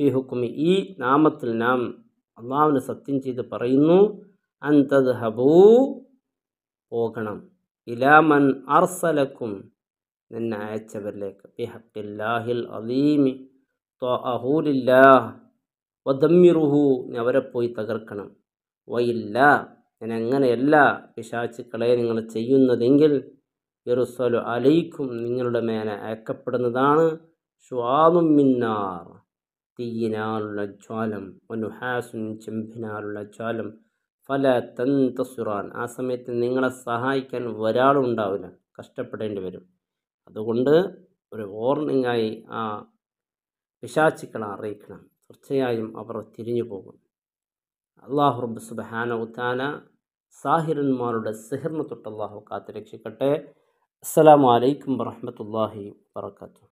ഫി ഹുക്മി, ഈ നാമത്തിൽ നാം അള്ളാഹുവിനെ സത്യം ചെയ്ത് പറയുന്നു, അൻ തദ്ഹബൂ, പോകണം, ഇലാമൻ അർസലക്കും, നിന്നെ അയച്ചവരിലേക്ക്, ബിഹഖില്ലാഹിൽ അലീമി ത്വഅഹു ലില്ലാഹ് വദമ്മിറുഹു, അവരെ പോയി തകർക്കണം. വയില്ല, ഞാൻ അങ്ങനെയല്ല പിശാചുക്കളെ നിങ്ങൾ ചെയ്യുന്നതെങ്കിൽ, യറുസലു അലൈക്കും, നിങ്ങളുടെ മേലെ അയക്കപ്പെടുന്നതാണ്, ശുആബും മിന്നാർ, തീയിനാലുള്ള ജ്വാലം, വനുഹാസുൻ, ചെമ്പിനാലുള്ള ജ്വാലം, ഫല തന്തസുറാൻ, ആ സമയത്ത് നിങ്ങളെ സഹായിക്കാൻ ഒരാളുണ്ടാവില്ല, കഷ്ടപ്പെടേണ്ടി വരും. അതുകൊണ്ട് ഒരു വാർണിംഗായി ആ പിശാചുക്കളെ അറിയിക്കണം, തീർച്ചയായും അവർ തിരിഞ്ഞു പോകും. അല്ലാഹു റബ്ബ് സുബ്ഹാനഹു വ തആല സാഹിറന്മാരുടെ സിഹ്റിനെ തൊട്ട് അല്ലാഹു കാത്തു രക്ഷിക്കട്ടെ. അസ്സലാമു അലൈക്കും വറഹ്മത്തുള്ളാഹി വബറകാതുഹു.